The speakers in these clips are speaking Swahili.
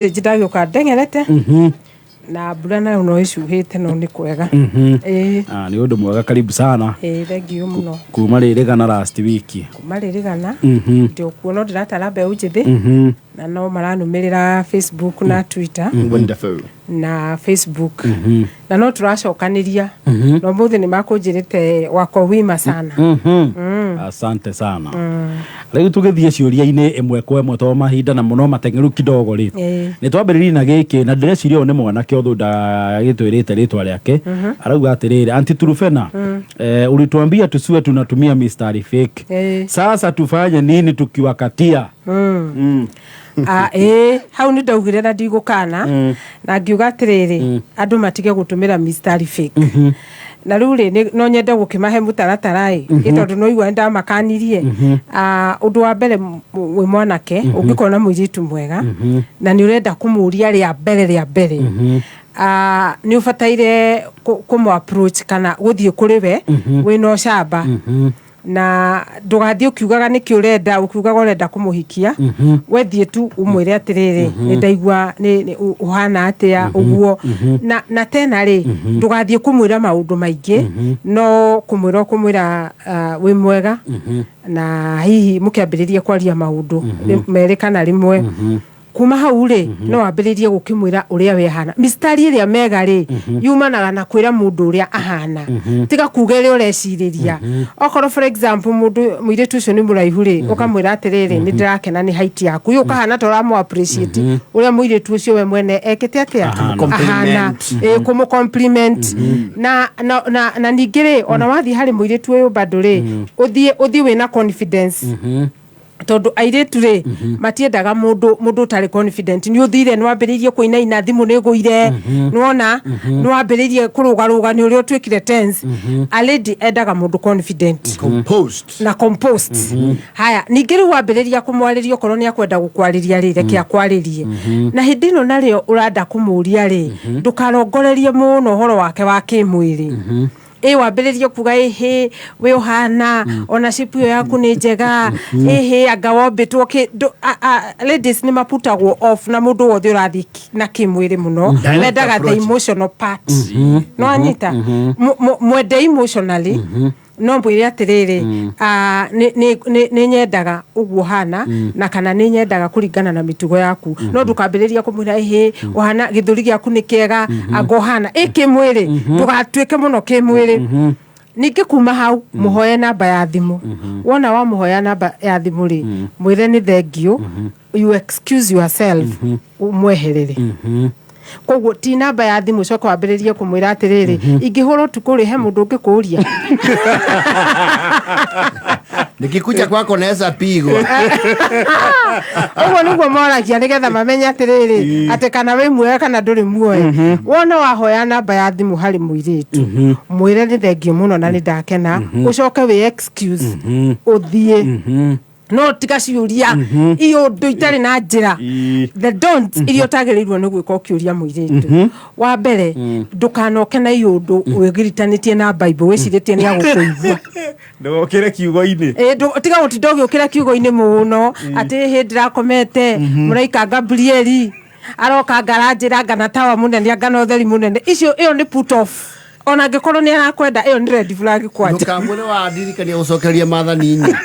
Jidagio ka dengerete na mbura nayo no icuhite no ni kwega ni undu mwega karibu sana thengio muno kuma ririgana last week kuma ririgana ndio kuona ndiratara mbeũ njĩthĩ na no maranumirira Facebook na Twitter wonderful na Facebook na no turacokaniria no muthi ni makunjirite wako wima sana asante sana riu tugithie ciuria-ini imwe kwa imwe to mahinda na muno matengeru kidogo ri ni twambiririe na giki na ndireciria ni mwanake othunda gitwirite ritwa riake arauga atiriri anti Turufena ulituambia tusiwe tunatumia mistari fake sasa tufanye nini tukiwakatia hau ni ndaugire na ndigukana na ngiuga atiriri andu matige gutumira mistari fake na ruri no nyende gukimahe mutaratara itondu no igwa nda makanirie undu wa mbere we mwanake ungikona muiritu mwega na ni urenda kumuria ria mbere ni ufataire kumu approach kana guthie kuri we wino shamba na ndugathie ukiugaga niki urenda ukiugaga urenda kumuhikia wethie tu umwire atiriri ni ndaigua ni uhana atia uguo na tena ri ndugathie kumwira maundu maingi no kumwira we mwega na hihi mukiambiriria kwaria maundu merikana rimwe kuma hau ri no wambiririe gukimwira uria we hana mistari iria mega ri yumanaga na kwira mundu uria ahana tiga kuga ri ureciriria okoro for example mundu muiritu ucio ni muraihu ri ukamwira atiriri ni ndirakena ni height yaku yu kahana to ramu appreciate uria muiritu ucio we mwene ekete atia ahana kumu compliment na ningire ona wathi hari muiritu uyu bado ri uthie wina confidence tondu airetu ri matiendaga mundu tari confident ni uthire ni wambiririe kuina ina thimu ni guire nuona ni wambiririe kurugaruga ni uri utwikire tense a lady endaga mundu confident composed haya ningiri wambiriria kumwariria korwo ni akwenda gukwariria ri reke akwaririe na hindi no nario uranda kumuria ri ndukarongorerie muno horo wake wa kimwiri wambiririe kuga we uhana ona shipu yaku ni njega anga wombitwo ladies ni maputagwo off na mundu wothe urathi na kimwiri muno mendaga the emotional part no anyita mwende emotionally no mbwire atiriri ni nyendaga uguo hana na kana ni nyendaga kuringana na mitugo yaku no ndukambiriria kumwira uhana githuri giaku ni kiega ago hana kimwiri ndugatuike muno kimwiri ningi kuma hau muhoye namba ya thimu wona wa muhoya namba ya thimu ri mwire ni thengio you excuse yourself umweherere koguo ti namba ya thimu coka wambiririe kumwira atiriri ingihoro tukuri he mundu ngikuria nikikuja kwako naweza pigwa uguo niguo moragia nigetha mamenye atiriri ati kana we muoya kana nduri muoya wona wahoya namba ya thimu hari muiritu mwire ni thengio muno na ni ndakena ucoke we excuse uthie no tiga ciuria iyo ndu itari na njira the don't irio tagerirwo ni gwika ukiuria muiritu wa mbere ndukanoke na iyo ndu wigiritanĩtie na Bible wiciritie ni agukuigua ndogokire kiugo-ini tiga gutinda ugiukira kiugo-ini muno ati hi ndirakomete muraika Gabrieli aroka ngaranjira ngana tawa munene ngana utheri munene icio iyo ni put off ona ngikorwo ni arakwenda iyo ni red flag kwanja ndukamwire wa ndirikania gucokeria maathani inya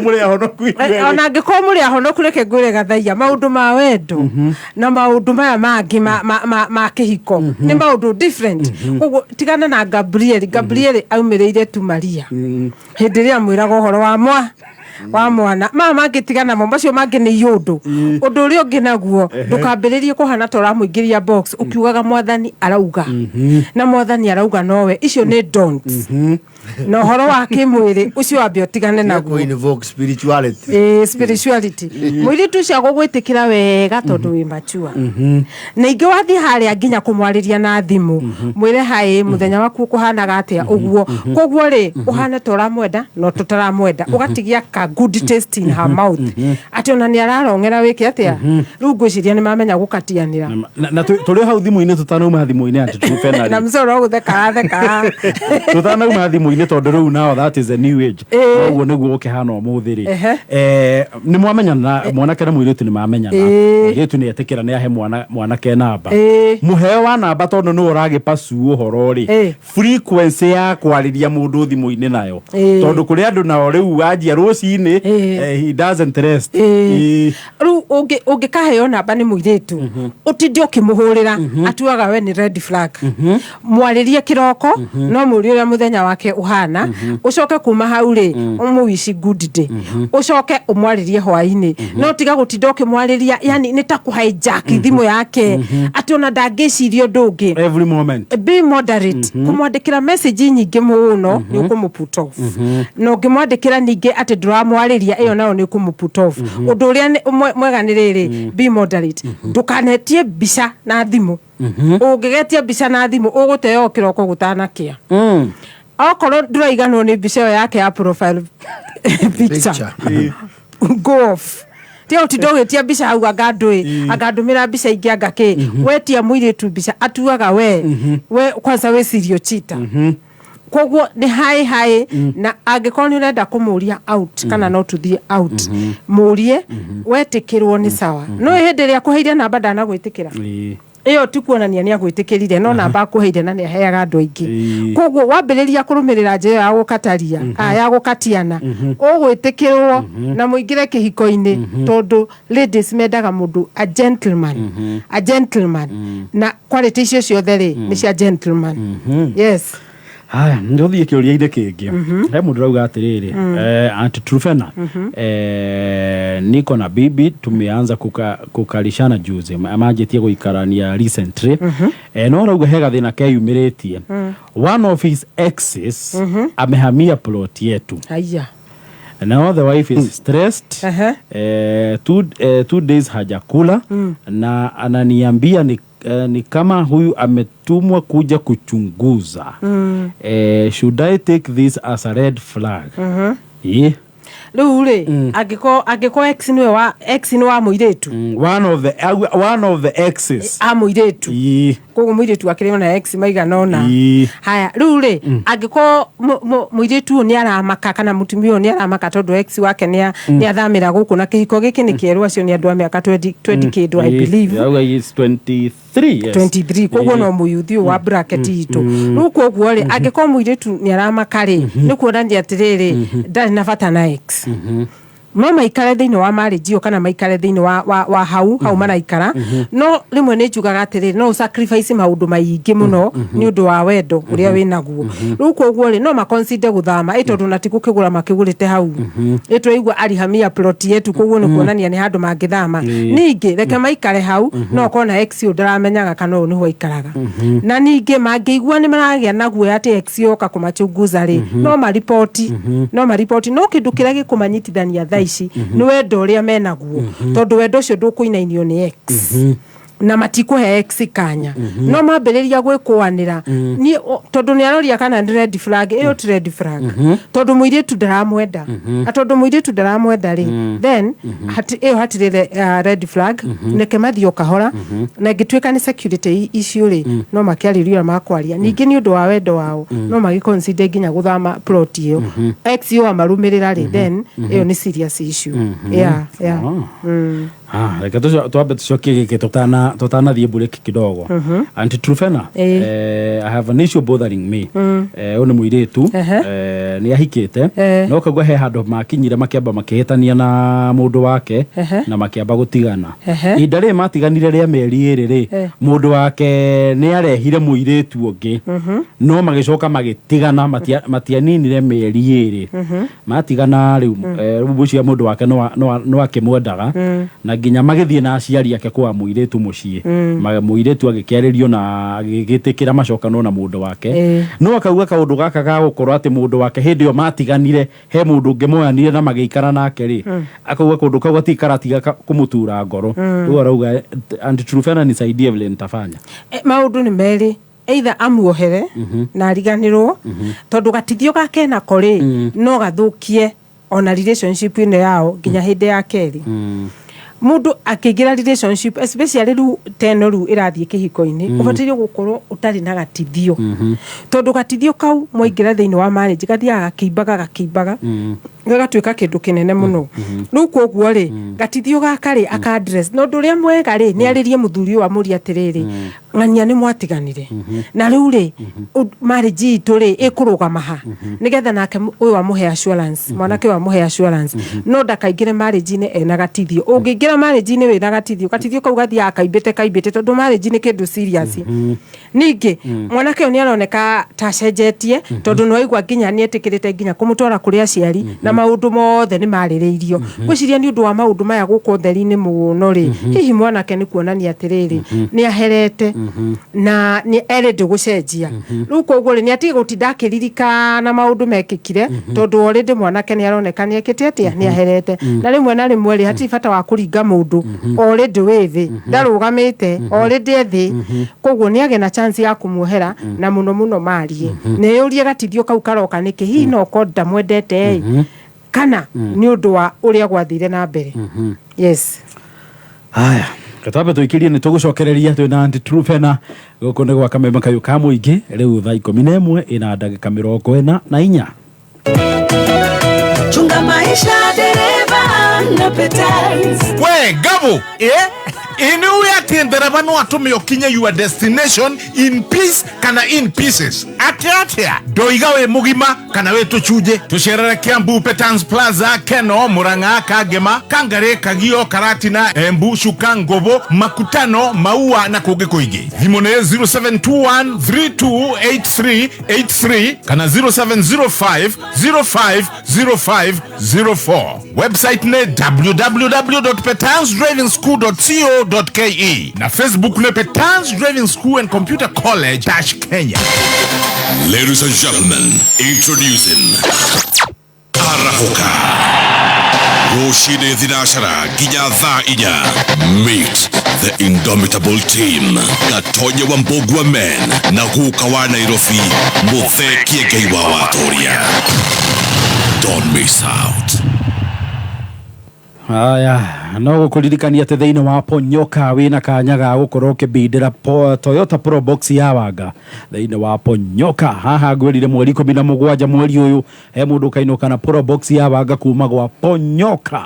muri ahonoku ona ngiko muri ahonoku reke ngure gathaia maundu ma wendo na maundu maya mangi ma kihiko ni maundu different uguo tigana na Gabriel aumireire tu Maria hindi ria mwiraga uhoro wa mwana mama ngitigana mo macio mangi ni yundu undu uri ungi naguo ndukambiririe kuhana to ramuingiria box ukiugaga mwathani arauga na mwathani arauga nowe icio ni don't no horo wa kimwiri ucio wambio tigane naguo invoke spirituality mwiri tu cia gugwitikira wega tondu wi mature na ingi wathi haria nginya kumwariria na thimu mwire hai muthenya waku kuhanaga atia uguo koguo ri uhana to ramwenda no tutaramwenda ugatigia a good taste in her mouth ati ona ni ararongera wiki atia riu ngwiciria ni mamenya gukatianira na tuli hau thimu-ini tutanauma thimu-ini ati Trufena na msoro gutheka tutanauma thimu-ini tondu riu now that is a new age oguo niguo ukihana umuthi ri ni mwamenyana mwanake na muiritu ni mamenyana muiritu ni etikira ni ahe mwanake namba muheo wa namba tondu no uragi pasu uhoro ri frequency ya kwariria mundu thimu-ini nayo tondu kuri andu nao riu wajia rucini he doesn't rest riu ungikaheo namba ni muiritu utindi ukimuhurira atuaga we ni red flag mwaririe kiroko no muri uria muthenya wake uhana ucoke kuma hau ri umuwishi good day ucoke umwaririe hwaini no tiga gutinda ukimwariria yani ni ta kuhijack thimu yake ati ona ndangicirio ndungi every moment be moderate kumwandikira message nyingi muno ni ukumuput off no ngimwandikira ningi ati nduramwariria iyo nao ni ukumuput off undu uria mwega ni riri be moderate ndukanetie bica na thimu ungigetia bica na thimu uguteo kiroko gutanakia okorwo nduraiganwo ni bica yake ya profile picture go off tio tidogetia bica hau agandumira bica ingi angaki wetia muiritu bica atuaga we kwanza we sirio chita koguo ni hai na angikoni urenda kumuria out kana no to the out murie wetikirwo ni sawa no hindi ria kuheire namba ndana gwitikira iyo tu kuonania ni agwitikirire no namba kuheire na ni aheaga andu aingi koguo wambiriria kurumirira njira ya gukataria ya gukatiana ugwitikirwo na muingire kihiko-ini tondu ladies mendaga mundu a gentleman na quality icio ciothe ri ni cia gentleman yes. Haya, ndothie kiuria-ini kingi he mundu rauga atiriri Aunty Trufena niko na bibi tumeanza kukalishana juzi amajitie guikarania recently no rauga he gathina keyumiritie one of his exes amehamia plot yetu. Haya. Now the wife is stressed. 2 days hajakula na ananiambia ni kama huyu ametumwa kuja kuchunguza. Should I take this as a red flag? Yeah. Lule agiko ex ni wa muiretu one of the exes muiretu kogo muiretu akirimo na ex maiga nona. Haya lule agiko muiretu ni aramaka kana mutumio ni aramaka tondu ex wake ni athamira guku na kihiko giki ni kieru acio ni andu a miaka 20 kid I believe is 23 kogo no muyuthi wa bracket itu ruko oguo ri agiko muiretu ni aramaka ri ni kuonania atiriri ndari na bata na ex mama ikare thiini wa marriage kana maikare thiini wa hau maraikara no rimwe ni njugaga atiriri no sacrifice maundu maingi muno ni undu wa wendo uria winaguo ruko oguo ri no maconsider guthama itondu na tikukigura makigurite hau itwaigua arihamia plot yetu koguo ni kuonania ni handu mangithama ningi reke maikare hau no kona ex ndaramenyaga kana ni ho ikaraga na ningi mangeigua ni maragia naguo ati ex yoka kumachunguza ri no maripoti no kindu kiria gikumanyitithania thaici ni wendo uria menaguo tondu wendo ucio ndukuinainio ni ex na matikuhe ex kanya no mambiriria gwikwanira ni tondu ni aroria kana ni red flag iyo ti red flag tondu muiritu ndaramwenda tondu muiritu ndaramwenda ri then hatirire red flag neke mathio kahora na ngitwika ni security issue ri no makiariria makwaria ningi ni undu wa wendo wao no magiconsider ginya guthama plot iyo ex yo amarumirira ri then iyo ni serious issue yeah. Reka tuambe tucokie giki tutana thie break kidogo. Aunty Trufena I have an issue bothering me. One muiritu ni ahikite no kagwa he handu makinyire makiamba makihitania na mundu wake na makiamba gutigana. Indare matiganire ria meri ri mundu wake ni arehire muiritu ungi no magicoka magitigana matianinire meri ri matigana riu bucia mundu wake no akimwendaga na ginya magithie na aciari ake kwa muiritu mucii muiritu agikiaririo na agigitikira macokano na mundu wake no akauga kaundu gaka ga gukorwo ati mundu wake hindi yo matiganire he mundu ngemoyanire na magiikara nake ri akauga kaundu kau atikaratiga kumutura ngoro ugo rauga Aunty Trufena nisaidie vile nitafanya maundu ni meri either amuohere na ariganirwo tondu gatithio gake na kori no gathukie ona relationship ino yao nginya hindi ya keri mundu akigira relationship especially ru teno ru irathie kihiko-ini ubatirio gukorwo utari na gatithio tondu gatithio kau moingira thiini wa marriage gathiaga gakiimbaga gagatuika kindu kinene muno riu koguo ri gatithio gaka ri aka address no nduria mwega ri ni aririe muthuri wa muri atiriri ng'ania ni mwatiganire na riu ri marriage itu ri ikurugama ha nigetha nake uyu wa muhe assurance mwanake wa muhe assurance no ndakaingire marriage-ini ena gatithio ungiingira marriage-ini wina gatithio kau gathia kaimbite tondu marriage ni kindu serious ningi mwanake ni aroneka tacenjetie tondu no igwa nginya ni etikirite nginya kumutwara kuri aciari na maundu mothe ni maririirio gwiciria ni undu wa maundu maya guko theri-ini muno ri hihi mwanake ni kuonania atiriri ni aherete na ni erede gucenjia riu koguo ni atige gutinda akiririka na maundu mekikire tondu already mwanake ni aroneka ni ekite atia ni aherete na rimwe ri hati bata wa kuringa mundu already withi ndarugamite already ethi koguo ni age na chance ya kumuhera na muno marie ne yurie gatithio kau karoka niki hihi no konda mwendete kana ni undu wa uria gwathire na mbere yes haya katabe tuikirie ni tugucokereria twina Anti-Truphena guku ni gwa kameme kayu ka muingi riu thaa 11 ina ndagika 44 chunga maisha dereva na petals we gabo inu ya tendereva no atume okinye your destination in peace kana in pieces atia doiga we mugima kana we tuchuje tusherere Kiambu Petans Plaza Keno Murang'a Kagema Kangare Kagio Karatina Embu Shuka Ngobo Makutano Maua na kuge kuigi vimone 0721328383 kana 0705050504 website ne www.petansdrivingschool.co.ke na Facebook ne Petans Driving School and Computer College Kenya. Ladies and gentlemen, introducing Arahoka Roshide Dinashara Ginyatha Inya. Meet the indomitable team Gatonya Wambogwa Men Nahuka wa Nairobi Mutheki Geiwa Watoria. Don't miss out. Aya no gukuririkania ati thiini wa Ponyoka wina kanya ga gukorwo kibindira Toyota Probox ya wanga thiini wa Ponyoka haha ngwirire mweri 17 mweri uyu he mundu kainuka na Probox ya wanga kuma gwa Ponyoka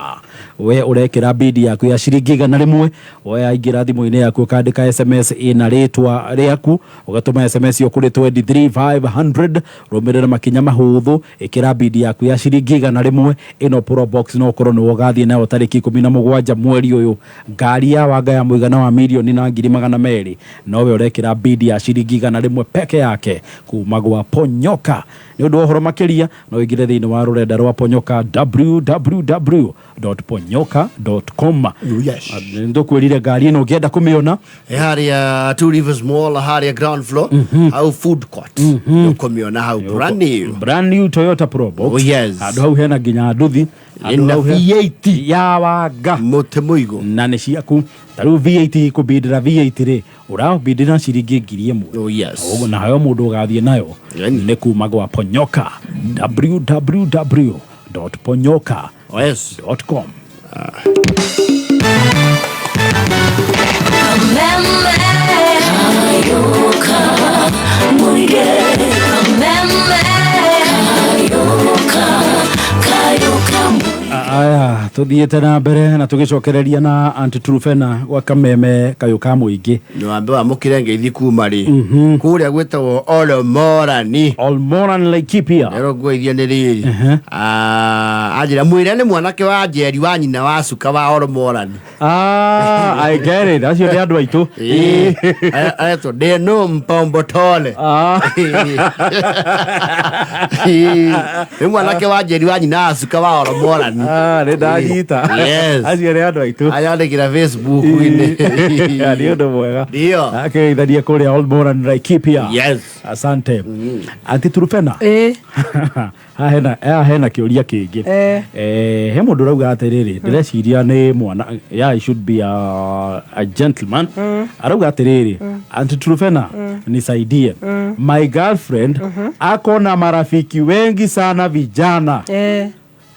we urekira bidi yaku ya ciringi 100 we aingira thimu-ini yaku ukandika SMS ina ritwa riaku ugatuma SMS yo kuri 23500 rumirira makinya mahuthu ikira bidi yaku ya ciringi 100 ino Probox no korwo no gathie nayo tariki 17 mweri uyu ngari ya wanga ya muigana wa milioni na 200,000 nowe urekira bidi ya ciringi 100 peke yake kuma gwa Ponyoka ni undu ohoro makiria no igire thiini wa rurenda rwa Ponyoka www.ponyoka.com. Yes. Ndo kwirire ngari ino ngienda kumiona haria Two Rivers Mall haria ground floor au food court kumiona hau brand new Toyota Probox. Oh yes. Ado hau hena nginya nduthi ina V8 ya wanga mote muigo na ne ciaku taru V8 kubindira V8 ri urabindira ciringi 1,000. Oh yes. Ogo na hayo mundu gathie nayo ne kuma gwa Ponyoka www.ponyoka.com. Aya tuthiete na mbere na tugicokereria na Anti-Truphena gwa kameme kayu ka muingi no ambe wa mukire ngeithi kuma ri kuria gwetagwo Olmoran Laikipia ero gweithia ni riri ajira mwire ni mwanake wa Njeri wa nyina wa Cuka wa Olmoran. I get it. Acio ni andu aitu ato de no mpombo tole ni mwanake wa Njeri wa nyina wa Cuka wa Olmoran. Ni ndanyita. Yes. Acio ni andu aitu ayandikira Facebook ini ni undu mwega ndio akeitharia kuria Olmoran Laikipia. Yes. Asante. Anti-Truphena hena kiuria kingi he mundu rauga atiriri ndireciria ni mwana I should be a gentleman arauga atiriri Anti-Truphena nisaidie my girlfriend ako na marafiki wengi sana vijana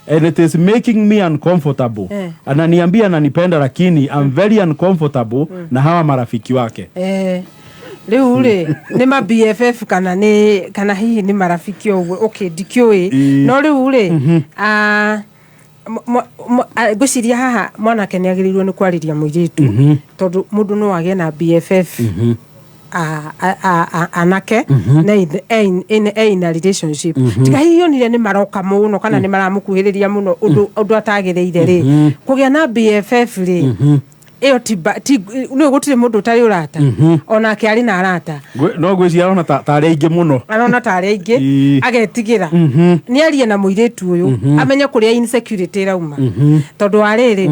and it is making me uncomfortable. Ananiambia ananipenda lakini I'm very uncomfortable na hawa marafiki wake. Riu ri ni ma BFF kana hihi ni marafiki ogwo okay dikioi no riu ri gwiciria haha mwanake ni agirirwo ni kwariria muiritu tondu mundu no age na BFF anake na in a relationship tiga hiyo ni maroka muno kana ni maramukuhiriria muno undu atagireire ri kugia na BFF ri iyo no gutire mundu tari urata ona kiari na arata no gwiciria ona tari aingi muno arona tari aingi agetigira ni arie na muiritu uyu amenye kuria insecurity rauma tondu ariri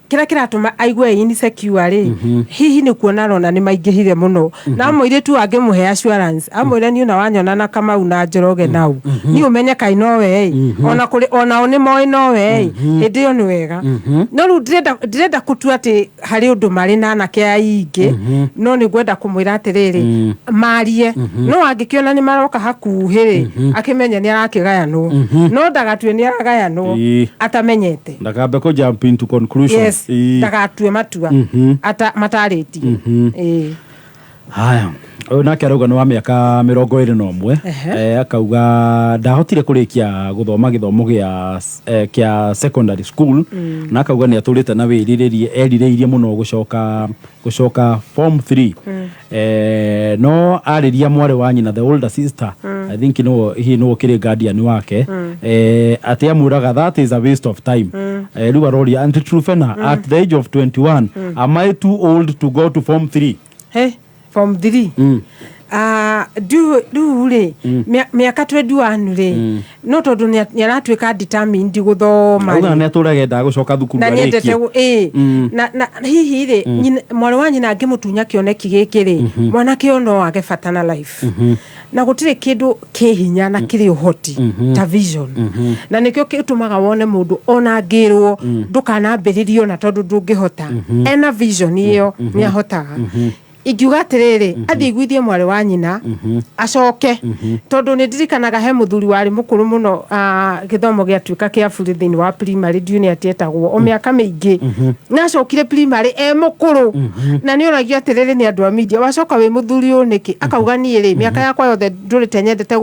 kira kiratuma aigue insecure hihi ni kuona rona ni maingihire muno na muiritu angemuhe assurance amwire ni una wanyona na kama una Njoroge nau ni umenye kai no we ona kuri ona oni moi no we hindi yo ni wega no ru direnda kutua ati hari undu mari na anake aingi no ni gwenda kumwira atiriri marie no angikiona ni maroka hakuhiri akimenya ni arakigayano no ndagatue ni aragayano atamenyete ndakambe ko jump into conclusion. Yes. Ndagatue matua matariti haya nake arauga ni wa miaka 21 akauga ndahotire kurikia guthoma githomo kia secondary school na akauga ni aturite na erirĩirie muno gucoka form 3 no ariria mwari wa nyina the older sister I think no kiri guardian wake ati amuraga that is a waste of time riu aroria Auntie Truphena at the age of 21 am I too old to go to form 3? Form 3 ri miaka 21 ri no tondu ni aratwika determined guthoma ri na aturage nda gucoka thukuru arikia na hihi ri mwari wa nyina ngimutunya kioneki giki ri mwanake ono age fatana life na gutire kindu kihinya na kiri uhoti ta vision na nikyo kitumaga wone mundu ona ngirwo ndukana mbiririo na tondu ndungihota ena vision iyo ni ahotaga igiuga atiriri athiguithie mwari wa nyina acoke tondu ni ndirikanaga he muthuri wari mukuru muno githomo giatuika kia buri thini wa primary junior atietagwo o miaka mingi na acokire primary mukuru na ni oragia atiriri ni andu a media wacoka wi muthuri uniki akauga ni ri miaka yakwa yothe ndurite nyendete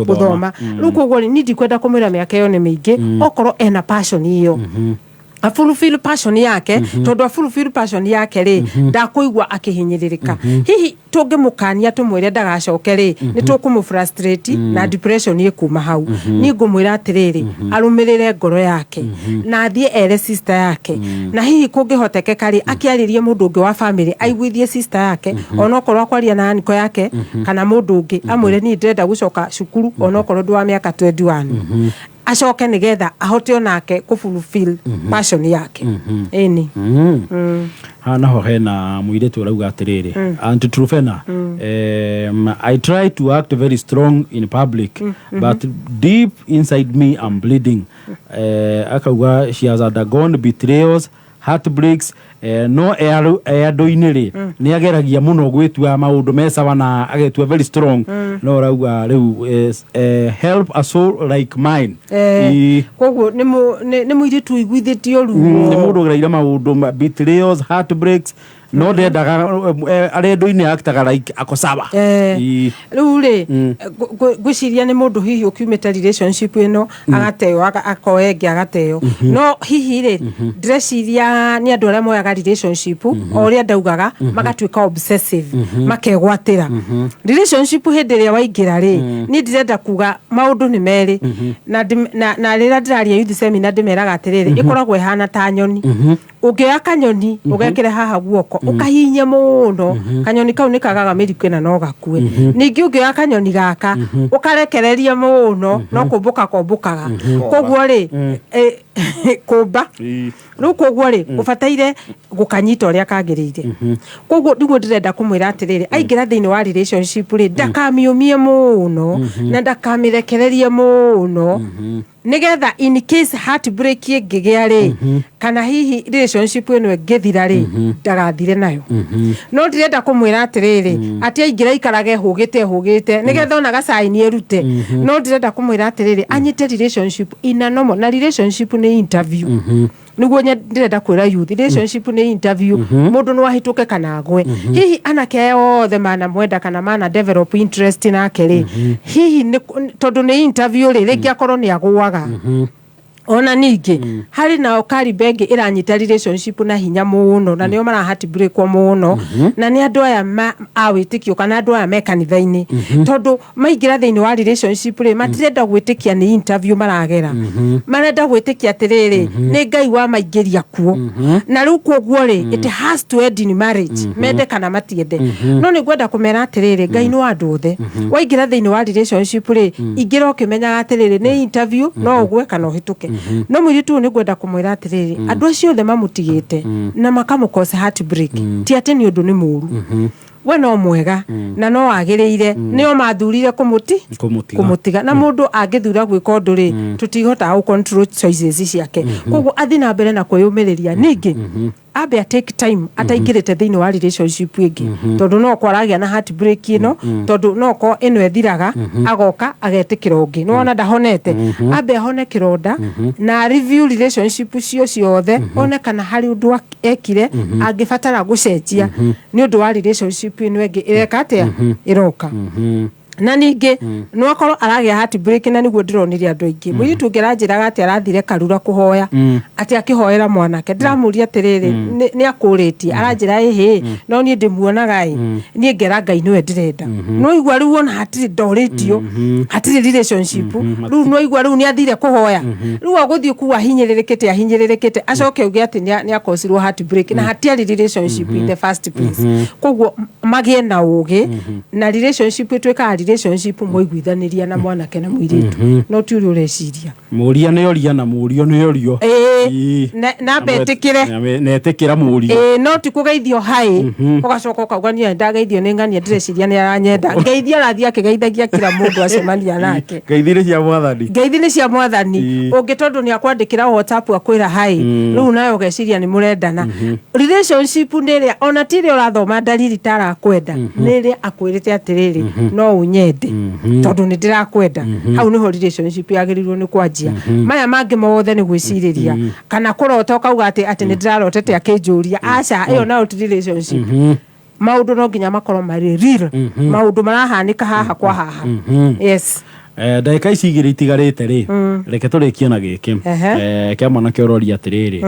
guthoma riu koguo ni ndikwenda kumwira miaka yo ni mingi okorwo ena passion iyo a fulfill passion yake tondu a fulfill passion yake ri ndakuigwa akihinyiririka hihi tungimukania tumwire ndagacoke ri ni tukumufrustrate na depression ikuma hau ni ngumwira atiriri arumirire ngoro yake na thie ere sister yake na hihi kungihotekeka ri akiaririe mundu ungi wa family aiguithie sister yake ona okorwo akwaria na aniko yake kana mundu ungi amwire ni ndenda gucoka cukuru ona okorwo ndu wa miaka 21 acoke nigetha ahote onake kufulfill passion yake eni hana ho hena muiretu urauga atiriri Auntie Truphena I try to act very strong in public but deep inside me I'm bleeding akauga she has undergone betrayals heartbreaks no endo-ini ri ni ageragia muno gwitua maundu mesawa na agetua very strong no rauga riu help a soul like mine koguo ni muiritu iguithitio ruo ni mundu geraira maundu betrayals heartbreaks no ndendaga arendo-ini akitaga like akosawa riu ri gwiciria ni mundu hihi ukiumite relationship ino agateo akoenge agateo no hihi ri ndreciria ni andu aria moyaga relationship oria ndaugaga magatuika obsessive makegwatira relationship hindi ria waingira ri ni ndirenda kuga maundu ni meri na rira ndiraria youth seminar ndimeraga atiriri ikoragwo ihana ta nyoni ungioya kanyoni ugekire haha guoko ukahinya muno kanyoni kau nikagaga miriku na no gakue ningi ungioya kanyoni gaka ukarekereria muno no kumbukaga koguo ri kumba riu koguo ri ubataire gukanyita uria kagirire koguo niguo ndirenda kumwira atiriri aingira thiini wa relationship ri ndakamiumie muno na ndakamirekererie muno nigetha in case heartbreak ingigia ri kana hihi relationship ino ngithira ri ndagathire nayo no ndirenda kumwira atiriri ati aingira ikarage hugite nigetha ona gacaini erute no ndirenda kumwira atiriri anyite relationship ina normal na relationship ni interview niguo ndirenda kwira youth relationship ni interview mundu no ahituke kana agwe hihi anake othe mana mwenda kana mana develop interest na keri hihi tondu ni interview ri rigi akorwo ni agwaga ona ningi hari na Karibenge iranyita relationship na hinya muno na nio mara heartbreak muno na ni andu aya awitikio kana andu aya mekanithaini tondu maingira thiini wa relationship ri matirenda gwitikia ni interview maragera marenda gwitikia atiriri ni Ngai wa maingiria kuo na riu koguo ri it has to end in marriage mende kana matiende no ni gwenda kumera atiriri Ngai ni andu othe waingira thiini wa relationship ri ingira ukimenya atiriri ni interview no ugwe kana uhituke no mwiritu ni gwenda kumwira atiriri andu acio othe mamutigite na makamukose heartbreak ti ati ni undu ni muru we no mwega na no agiriire nio mathurire kumutiga na mundu angithura gwika undu ri tutigota au control choices ciake koguo athi na mbere na kwiyumiriria ningi abe take time ataingirite thiini wa relationship ingi tondu no kwaragia na heartbreak ino tondu no ko ino ethiraga agoka agetikira ungi no ona ndahonete abe hone kironda na review relationship cio ciothe one kana hari undu ekire angibatara gucenjia ni undu wa relationship ino ingi ireka atia iroka na ningi no akorwo aragia heartbreak na niguo ndironire andu aingi mwiritu ngiranjiraga ati arathire Karura kuhoya ati akihoera mwanake ndiramuria atiriri ni akuritie aranjira ehe no ni ndimuonaga ni ngera Ngai niwe ndirenda no igwa riu ona hatiri ndoritio hatiri relationship riu no igwa riu ni athire kuhoya riu aguthie kuwa hinyiririkite acoke ugi ati ni akosirwo heartbreak na hatiari relationship in the first place koguo magie na ugi na relationship itweka relationship moiguithaniria na mwanake na mwiritu no ti uri ureciria muria ni oria na murio ni orio na betikire na etikira murio no ti kugeithio hai ugacoka ukauga ni ndageithio ni ngania ndireciria ni aranyenda ngeithia rathia kigeithagia kila mundu acemania nake ngeithi cia mwathani ungitondu ni akwandikira WhatsApp akwira hai riu nayo ugeciria ni murendana relationship ni ria ona tiri urathoma dalili tara kwenda ni ria akwirite atiriri no unyende tondu ni ndirakwenda hau niho relationship yagirirwo ni kwanjia maya mangi mothe ni gwiciriria kana kurota ukauga ati ni ndirarotete akinjuria aca iyo na relationship maundu no nginya makorwo mari real maundu marahanika haha kwa haha yes ndagika ici igiri itigarite ri reke turikie na giki kia mwanake uroria atiriri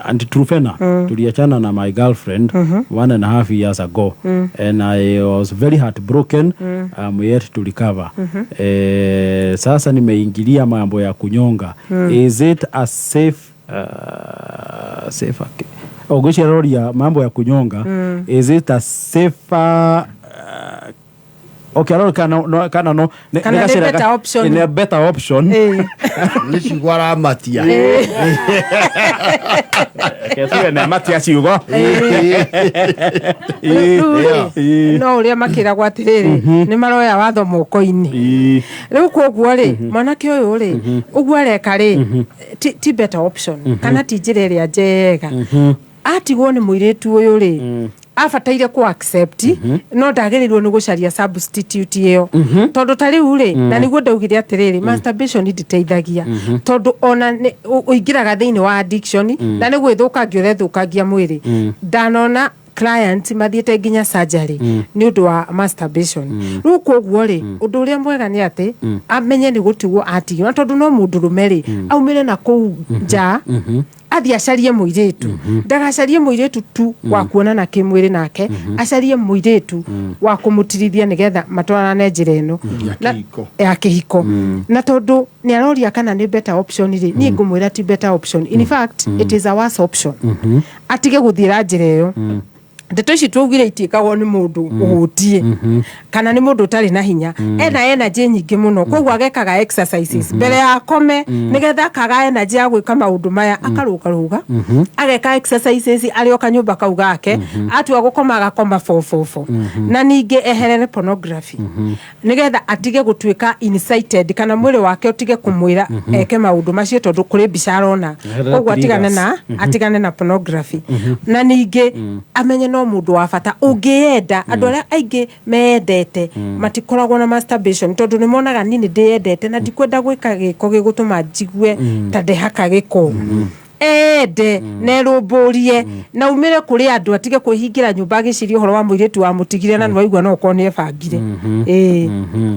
and Trufena tuliachana na my girlfriend 1.5 years ago and I was very heartbroken. I'm yet to recover. Sasa nimeingilia mambo ya kunyonga. Is it a safe Ogoshi roria mambo ya kunyonga. Is it a safer okay, no, kana no better option. In a better option. Nisi gwara matia. Ketu na matia ciugo. No uria makira gwatiriri ni maroya watho moko-ini. Riu koguo ri mwanake uyu ri uguo areka ri ti better option kana ti njira iria njega. Atigwo ni muiritu uyu ri afataire ku accept no ndagerirwo ni gucaria substitute iyo tondu tari uri na niguo ndaugire atiriri masturbation nditeithagia tondu ona uingiraga thiini wa addiction na ni gwithukangia urethukangia mwiri ndanona client mathiete nginya surgery ni undu wa masturbation riu koguo ri undu uria mwega ni ati amenye ni gutigwo atigwo tondu no mundu rumeri aumire na ku nja athi acarie muiritu ndagacarie muiritu tu wa kuonana kimwiri nake acarie muiritu wa kumutirithia nigetha matwarane njira ino ya kihiko na tondu ni aroria kana ni better option ri ni ngumwira ti better option in fact it is a worse option atige guthira njira iyo ndeto ici twaugire itiikagwo nĩ mũndũ ũhutie kana nĩ mũndũ ũtarĩ na hinya ena energy nyingĩ mũno koguo agekaga exercises mbere ya kome nĩgetha akaga energy ya gwĩka maũndũ maya akarũgarũga ageka exercises arĩ o kanyũmba kau gake atua gũkoma agakoma 444 na ningĩ eherere pornography nĩgetha atige gũtuĩka incited kana mwĩrĩ wake ũtige kũmwĩra eke maũndũ macio tondũ kũrĩ mbica arona koguo atigane na pornography na ningĩ amenye no mũndũ wa bata ũngĩenda andũ arĩa aingĩ meendete matikoragwo na masturbation tondũ nĩ monaga niĩ ndĩendete na ndikwenda gwĩka gĩko gĩgũtũma njigue ta ndĩhaka gĩko ende nerũmbũrie na umĩre kũrĩ andũ atige kwĩhingĩra nyũmba agĩciria ũhoro wa mũirĩtu wa mũtigire na nĩwaigua no ũkorwo nĩebangire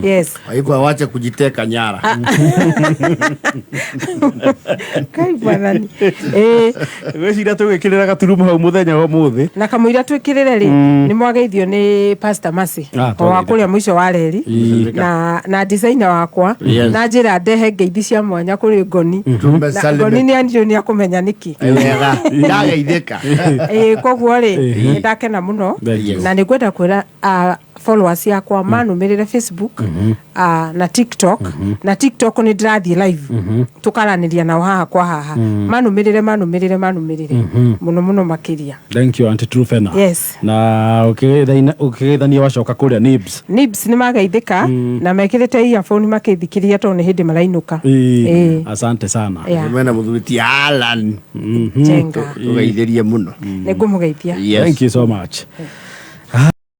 yes waigua wache kujiteka nyara kaibwanani gwĩciria tũgĩkĩrĩra gaturumu hau mũthenya wa mũthĩ na kamũira twĩkĩrĩre rĩ nĩ mwageithio nĩ Pastor Mercy wa kũrĩa mũico wa reri na designer wakwa na njĩra ndehe ngeithi cia mwanya kũrĩ Ngoni na Ngoni nĩ anjũ nĩ akumenya niki wega ndageithĩka koguo rĩ ndakena mũno na nĩngwenda kwĩra followers yakwa manũmĩrĩre Facebook na TikTok na TikTok nĩ ndĩrathiĩ live tukaranĩria nao haha kwa haha manũmĩrĩre mũno makĩria. Thank you Auntie Trufena. Yes. Na ũkĩgeithania wacoka kũrĩa Nibs nĩ mageithĩka na mekĩrĩte earphone makĩthikĩria tondũ nĩ hĩndĩ marainũka. Asante sana. Mwena mũthuri ti Alan Jenga ũgeithĩrie mũno. Nĩngũmũgeithia. Thank you so much.